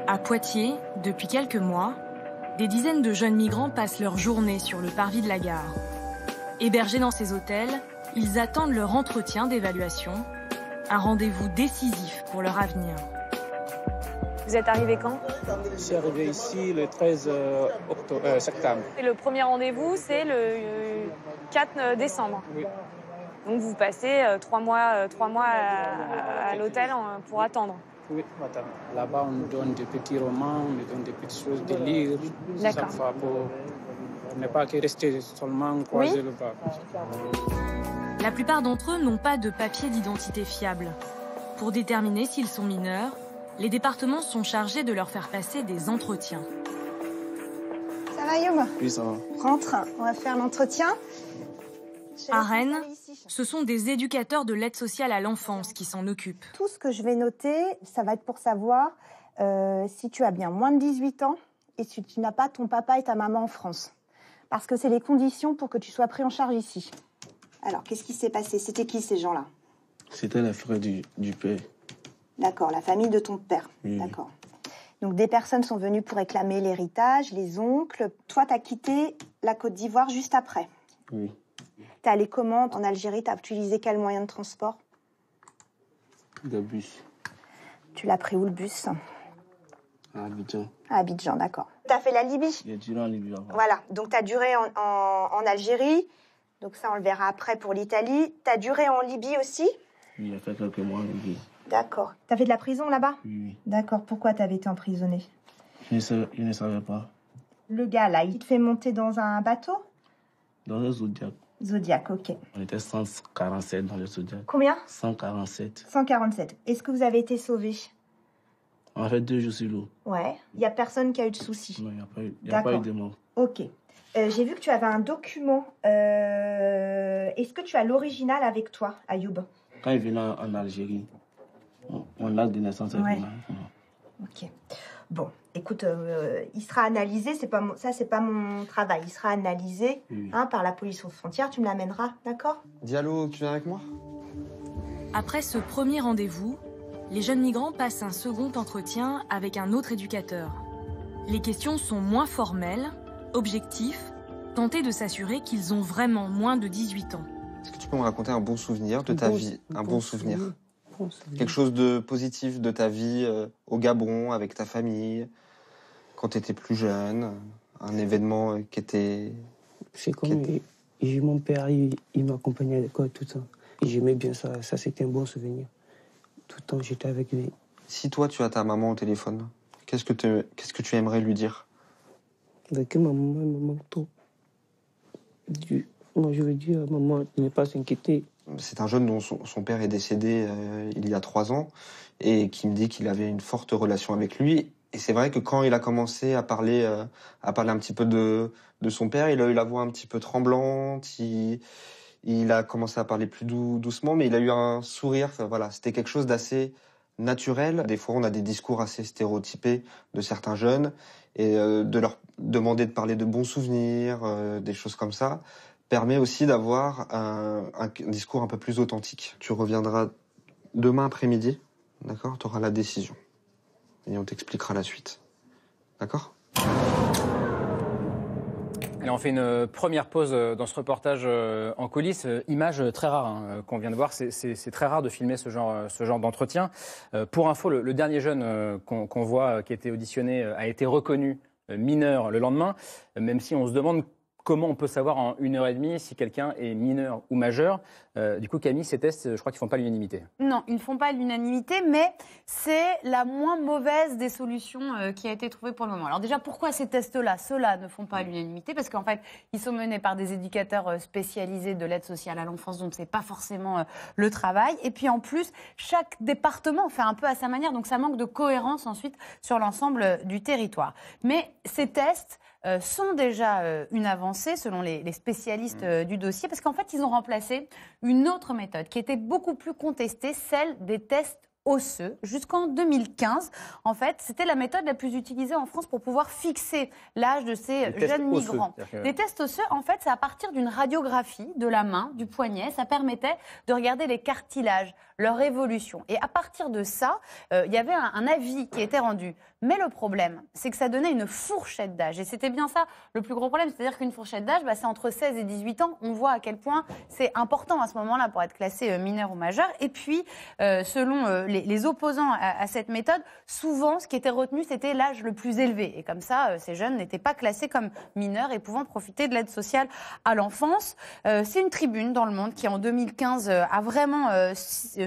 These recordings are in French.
À Poitiers, depuis quelques mois, des dizaines de jeunes migrants passent leur journée sur le parvis de la gare. Hébergés dans ces hôtels, ils attendent leur entretien d'évaluation, un rendez-vous décisif pour leur avenir. Vous êtes arrivé quand? Je suis arrivé ici le 13 septembre. Et le premier rendez-vous, c'est le 4 décembre. Oui. Donc vous passez 3 mois à l'hôtel pour attendre. Oui, attends. Là-bas, on nous donne des petits romans, on nous donne des petites choses de lire. D'accord. Chaque fois pour ne pas que rester seulement croiser le bas. La plupart d'entre eux n'ont pas de papier d'identité fiable. Pour déterminer s'ils sont mineurs, les départements sont chargés de leur faire passer des entretiens. Ça va, Youm? Oui, ça va. Rentre, on va faire l'entretien. À Rennes, ce sont des éducateurs de l'aide sociale à l'enfance qui s'en occupent. Tout ce que je vais noter, ça va être pour savoir si tu as bien moins de 18 ans et si tu n'as pas ton papa et ta maman en France. Parce que c'est les conditions pour que tu sois pris en charge ici. Alors, qu'est-ce qui s'est passé? C'était qui ces gens-là? C'était les frères du père. D'accord, la famille de ton père. Oui. D'accord. Donc, des personnes sont venues pour réclamer l'héritage, les oncles. Toi, tu as quitté la Côte d'Ivoire juste après. Oui. T'es allé comment en Algérie? T'as utilisé quel moyen de transport? Le bus. Tu l'as pris où, le bus? À Abidjan. À Abidjan, d'accord. T'as fait la Libye? J'ai duré en Libye avant. Voilà, donc t'as duré en Algérie. Donc ça, on le verra après pour l'Italie. T'as duré en Libye aussi? Oui, il a fait quelques mois en Libye. D'accord. T'as fait de la prison là-bas? Oui. D'accord. Pourquoi t'avais été emprisonné? Je ne savais pas. Le gars, là, il te fait monter dans un bateau? Dans le Zodiac. Zodiac, ok. On était 147 dans le Zodiac. Combien? 147. 147. Est-ce que vous avez été sauvés? On a fait 2 jours sur l'eau. Ouais. Il n'y a personne qui a eu de soucis? Non, il n'y a pas eu de mort. Ok. J'ai vu que tu avais un document. Est-ce que tu as l'original avec toi, Ayoub? Quand il venait en Algérie, mon acte de naissance est venu. Ok. Bon, écoute, il sera analysé. C'est pas mon travail. Il sera analysé par la police aux frontières. Tu me l'amèneras, d'accord? Diallo, tu viens avec moi? Après ce premier rendez-vous, les jeunes migrants passent un second entretien avec un autre éducateur. Les questions sont moins formelles, objectives, tenter de s'assurer qu'ils ont vraiment moins de 18 ans. Est-ce que tu peux me raconter un bon souvenir de ta vie? Un bon souvenir. Quelque chose de positif de ta vie au Gabon, avec ta famille, quand tu étais plus jeune, un événement qui était... C'est comme mon père, il m'accompagnait à l'école tout le temps. Et j'aimais bien ça, c'était un bon souvenir. Tout le temps, j'étais avec lui. Si toi, tu as ta maman au téléphone, qu'est-ce que tu aimerais lui dire? Que ma maman me manque trop. Moi, je veux dire, maman, ne pas s'inquiéter. C'est un jeune dont son père est décédé il y a 3 ans et qui me dit qu'il avait une forte relation avec lui. Et c'est vrai que quand il a commencé à parler un petit peu de son père, il a eu la voix un petit peu tremblante, il a commencé à parler plus doucement, mais il a eu un sourire. Voilà, c'était quelque chose d'assez naturel. Des fois, on a des discours assez stéréotypés de certains jeunes et de leur demander de parler de bons souvenirs, des choses comme ça, permet aussi d'avoir un discours un peu plus authentique. Tu reviendras demain après-midi, d'accord? Tu auras la décision. Et on t'expliquera la suite. D'accord? Allez, on fait une première pause dans ce reportage en coulisses. Image très rare qu'on vient de voir. C'est très rare de filmer ce genre d'entretien. Pour info, le dernier jeune qu'on voit, qui a été auditionné, a été reconnu mineur le lendemain, même si on se demande comment on peut savoir en 1h30 si quelqu'un est mineur ou majeur. Du coup, Camille, ces tests, je crois qu'ils ne font pas l'unanimité. Non, ils ne font pas l'unanimité, mais c'est la moins mauvaise des solutions qui a été trouvée pour le moment. Alors déjà, pourquoi ces tests-là, ceux-là, ne font pas l'unanimité? Parce qu'en fait, ils sont menés par des éducateurs spécialisés de l'aide sociale à l'enfance, donc ce n'est pas forcément le travail. Et puis en plus, chaque département fait un peu à sa manière, donc ça manque de cohérence ensuite sur l'ensemble du territoire. Mais ces tests sont déjà une avancée selon les spécialistes du dossier, parce qu'en fait, ils ont remplacé une autre méthode qui était beaucoup plus contestée, celle des tests osseux. Jusqu'en 2015, en fait, c'était la méthode la plus utilisée en France pour pouvoir fixer l'âge de ces jeunes migrants. Les tests osseux, en fait, c'est à partir d'une radiographie de la main, du poignet. Ça permettait de regarder les cartilages, leur évolution. Et à partir de ça, il y avait un avis qui était rendu. Mais le problème, c'est que ça donnait une fourchette d'âge. Et c'était bien ça le plus gros problème. C'est-à-dire qu'une fourchette d'âge, c'est entre 16 et 18 ans. On voit à quel point c'est important à ce moment-là pour être classé mineur ou majeur. Et puis, selon les opposants à cette méthode, souvent, ce qui était retenu, c'était l'âge le plus élevé. Et comme ça, ces jeunes n'étaient pas classés comme mineurs et pouvant profiter de l'aide sociale à l'enfance. C'est une tribune dans Le Monde qui, en 2015, a vraiment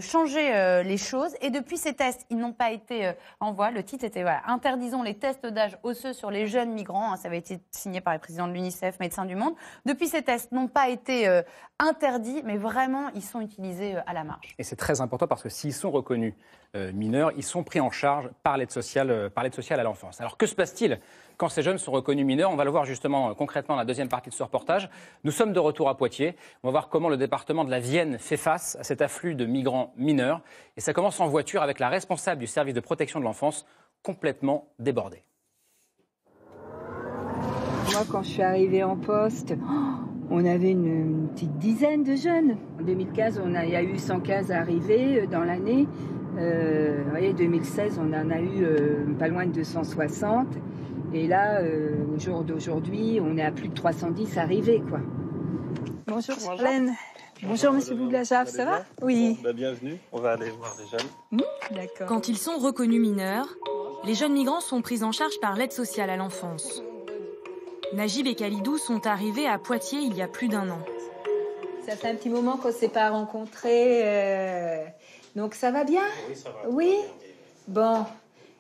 changé les choses. Et depuis ces tests, ils n'ont pas été en voie. Le titre était « Interdisons les tests d'âge osseux sur les jeunes migrants ». Ça avait été signé par les présidents de l'UNICEF, Médecins du Monde. Depuis, ces tests n'ont pas été interdits, mais vraiment, ils sont utilisés à la marge. Et c'est très important parce que s'ils sont reconnus mineurs, ils sont pris en charge par l'aide sociale à l'enfance. Alors que se passe-t-il quand ces jeunes sont reconnus mineurs? On va le voir justement concrètement dans la deuxième partie de ce reportage. Nous sommes de retour à Poitiers. On va voir comment le département de la Vienne fait face à cet afflux de migrants mineurs. Et ça commence en voiture avec la responsable du service de protection de l'enfance complètement débordée. Moi, quand je suis arrivée en poste, on avait une petite dizaine de jeunes. En 2015, il y a eu 115 arrivés dans l'année. Vous voyez, 2016, on en a eu pas loin de 260. Et là, au jour d'aujourd'hui, on est à plus de 310 arrivés, quoi. Bonjour, Charlène. Bonjour, monsieur Bouglajaf, ça va? Oui. Bienvenue, on va aller voir les jeunes. D'accord. Quand ils sont reconnus mineurs, les jeunes migrants sont pris en charge par l'aide sociale à l'enfance. Najib et Khalidou sont arrivés à Poitiers il y a plus d'1 an. Ça fait un petit moment qu'on ne s'est pas rencontrés, donc ça va bien? Oui, ça va. Oui? Bon.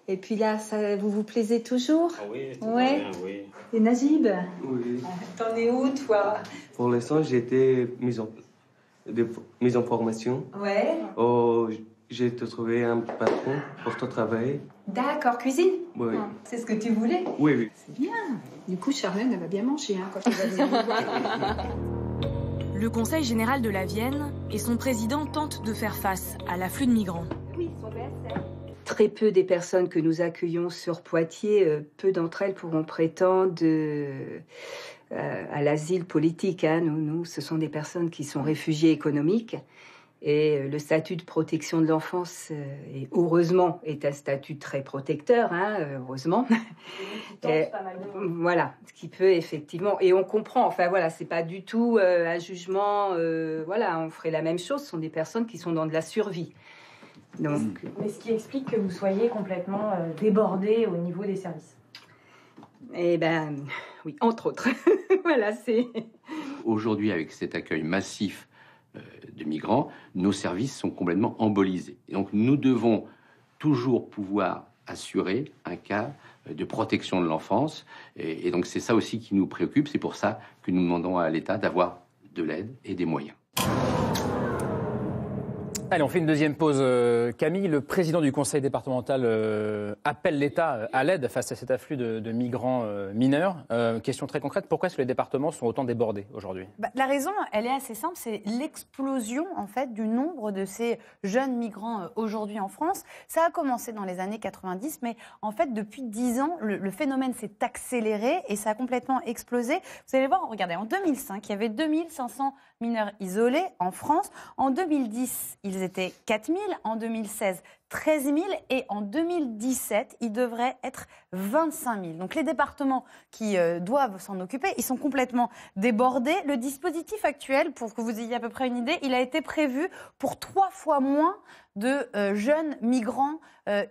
Et puis là, vous vous plaisez toujours? Oui, ouais. Bien, oui. Et Najib? Oui. T'en es où, toi? Pour l'instant, j'ai été mise en formation. Ouais. Oh, j'ai trouvé un patron pour ton travail. D'accord, cuisine? Oui. C'est ce que tu voulais? Oui, oui. C'est bien. Du coup, Charlène, elle va bien manger quand elle va venir nous voir. Le Conseil général de la Vienne et son président tentent de faire face à l'afflux de migrants. Oui, son VSL. Très peu des personnes que nous accueillons sur Poitiers, peu d'entre elles pourront prétendre à l'asile politique. Hein. Nous, ce sont des personnes qui sont réfugiés économiques. Et le statut de protection de l'enfance, heureusement, est un statut très protecteur, hein, heureusement. Voilà, ce qui peut effectivement... Et on comprend, enfin voilà, c'est pas du tout un jugement, voilà, on ferait la même chose, ce sont des personnes qui sont dans de la survie. Donc, mais ce qui explique que vous soyez complètement débordé au niveau des services. Eh ben, oui, entre autres. Voilà, c'est... Aujourd'hui, avec cet accueil massif de migrants, nos services sont complètement embolisés. Et donc, nous devons toujours pouvoir assurer un cas de protection de l'enfance. Et donc, c'est ça aussi qui nous préoccupe. C'est pour ça que nous demandons à l'État d'avoir de l'aide et des moyens. Allez, on fait une deuxième pause. Camille, le président du conseil départemental appelle l'État à l'aide face à cet afflux de migrants mineurs. Question très concrète, pourquoi est-ce que les départements sont autant débordés aujourd'hui? La raison, elle est assez simple, c'est l'explosion en fait du nombre de ces jeunes migrants aujourd'hui en France. Ça a commencé dans les années 90, mais en fait depuis 10 ans, le phénomène s'est accéléré et ça a complètement explosé. Vous allez voir, regardez, en 2005, il y avait 2500 mineurs isolés en France. En 2010, ils étaient 4000, en 2016, 13 000 et en 2017, ils devraient être 25 000. Donc les départements qui doivent s'en occuper, ils sont complètement débordés. Le dispositif actuel, pour que vous ayez à peu près une idée, il a été prévu pour 3 fois moins de jeunes migrants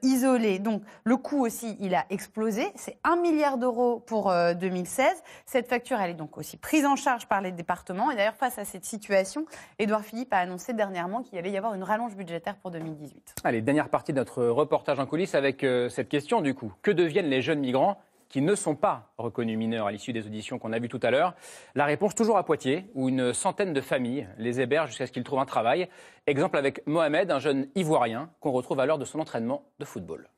isolés. Donc le coût aussi, il a explosé. C'est 1 milliard d'euros pour 2016. Cette facture, elle est donc aussi prise en charge par les départements. Et d'ailleurs, face à cette situation, Édouard Philippe a annoncé dernièrement qu'il allait y avoir une rallonge budgétaire pour 2018. Allez, dernière partie de notre reportage en coulisses avec cette question du coup. Que deviennent les jeunes migrants qui ne sont pas reconnus mineurs à l'issue des auditions qu'on a vues tout à l'heure? La réponse toujours à Poitiers, où une centaine de familles les hébergent jusqu'à ce qu'ils trouvent un travail. Exemple avec Mohamed, un jeune Ivoirien qu'on retrouve à l'heure de son entraînement de football.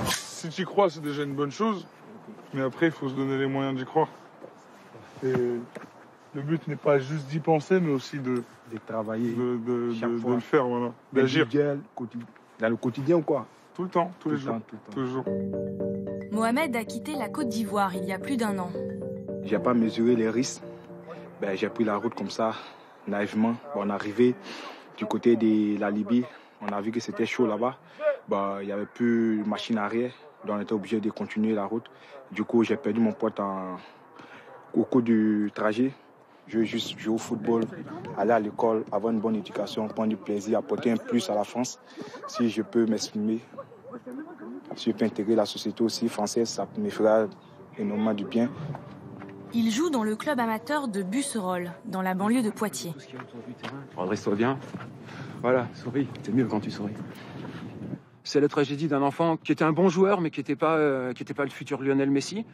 Si tu y crois, c'est déjà une bonne chose. Mais après, il faut se donner les moyens d'y croire. Et Le but n'est pas juste d'y penser, mais aussi de travailler, de le faire, voilà. D'agir. Dans le quotidien ou quoi? Tout le temps, tous les jours. Toujours. Mohamed a quitté la Côte d'Ivoire il y a plus d'1 an. J'ai pas mesuré les risques. J'ai pris la route comme ça, naïvement. On est arrivé du côté de la Libye. On a vu que c'était chaud là-bas. Il n'y avait plus de machine arrière. Donc on était obligé de continuer la route. Du coup, j'ai perdu mon pote au cours du trajet. Je veux juste jouer au football, aller à l'école, avoir une bonne éducation, prendre du plaisir, apporter un plus à la France. Si je peux m'exprimer, si je peux intégrer la société aussi française, ça me fera énormément du bien. Il joue dans le club amateur de Busserolles, dans la banlieue de Poitiers. Redresse-toi bien. Voilà, souris. C'est mieux quand tu souris. C'est la tragédie d'un enfant qui était un bon joueur, mais qui n'était pas le futur Lionel Messi.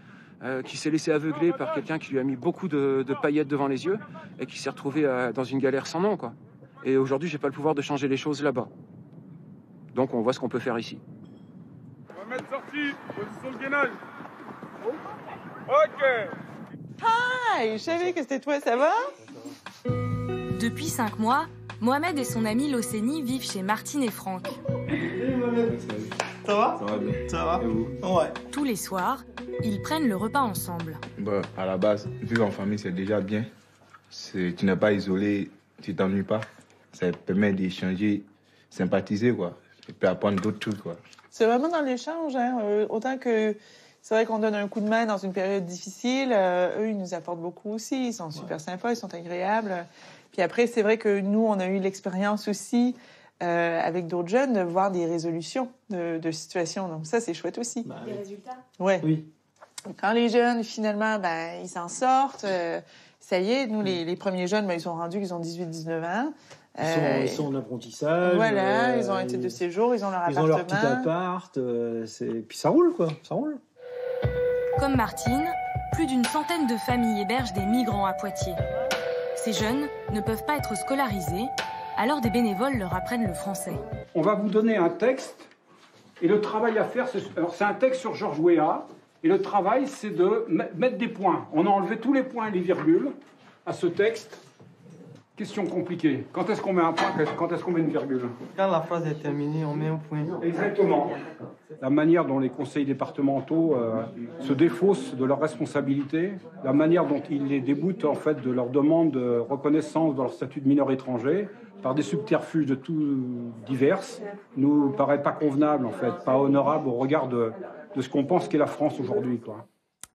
Qui s'est laissé aveugler par quelqu'un qui lui a mis beaucoup de paillettes devant les yeux et qui s'est retrouvé dans une galère sans nom, quoi. Et aujourd'hui, j'ai pas le pouvoir de changer les choses là-bas. Donc on voit ce qu'on peut faire ici. On va mettre sorti, position de gainage. Ok. Hi, je savais que c'était toi, ça va? Depuis 5 mois, Mohamed et son ami Loceni vivent chez Martine et Franck. Salut Mohamed. Ça va? Ça va bien. Ça va? Et vous? Ouais. Tous les soirs, ils prennent le repas ensemble. À la base, vivre en famille, c'est déjà bien. Tu n'es pas isolé, tu t'ennuies pas. Ça permet d'échanger, sympathiser, quoi. Tu peux apprendre d'autres trucs, quoi. C'est vraiment dans l'échange, hein. Autant que c'est vrai qu'on donne un coup de main dans une période difficile, eux, ils nous apportent beaucoup aussi. Ils sont super sympas, ils sont agréables. Puis après, c'est vrai que nous, on a eu l'expérience aussi, avec d'autres jeunes, de voir des résolutions de situations. Donc ça, c'est chouette aussi. Des résultats? Ouais. Oui. Quand les jeunes, finalement, ils s'en sortent, ça y est, nous, les premiers jeunes, ils sont rendus qu'ils ont 18-19 ans. Ils sont en apprentissage. Voilà, ils ont été de séjour, ils ont leur appartement. Ils ont leur petit appart. Puis ça roule, quoi. Ça roule. Comme Martine, plus d'une centaine de familles hébergent des migrants à Poitiers. Ces jeunes ne peuvent pas être scolarisés, alors des bénévoles leur apprennent le français. On va vous donner un texte, et le travail à faire, c'est un texte sur Georges Weah, et le travail, c'est de mettre des points. On a enlevé tous les points et les virgules à ce texte. Question compliquée. Quand est-ce qu'on met un point, quand est-ce qu'on met une virgule? Quand la phrase est terminée, on met un point. Exactement. La manière dont les conseils départementaux se défaussent de leurs responsabilités, la manière dont ils les déboutent en fait de leur demande de reconnaissance de leur statut de mineur étranger par des subterfuges de tout divers, nous paraît pas convenable en fait, pas honorable au regard de ce qu'on pense qu'est la France aujourd'hui, quoi.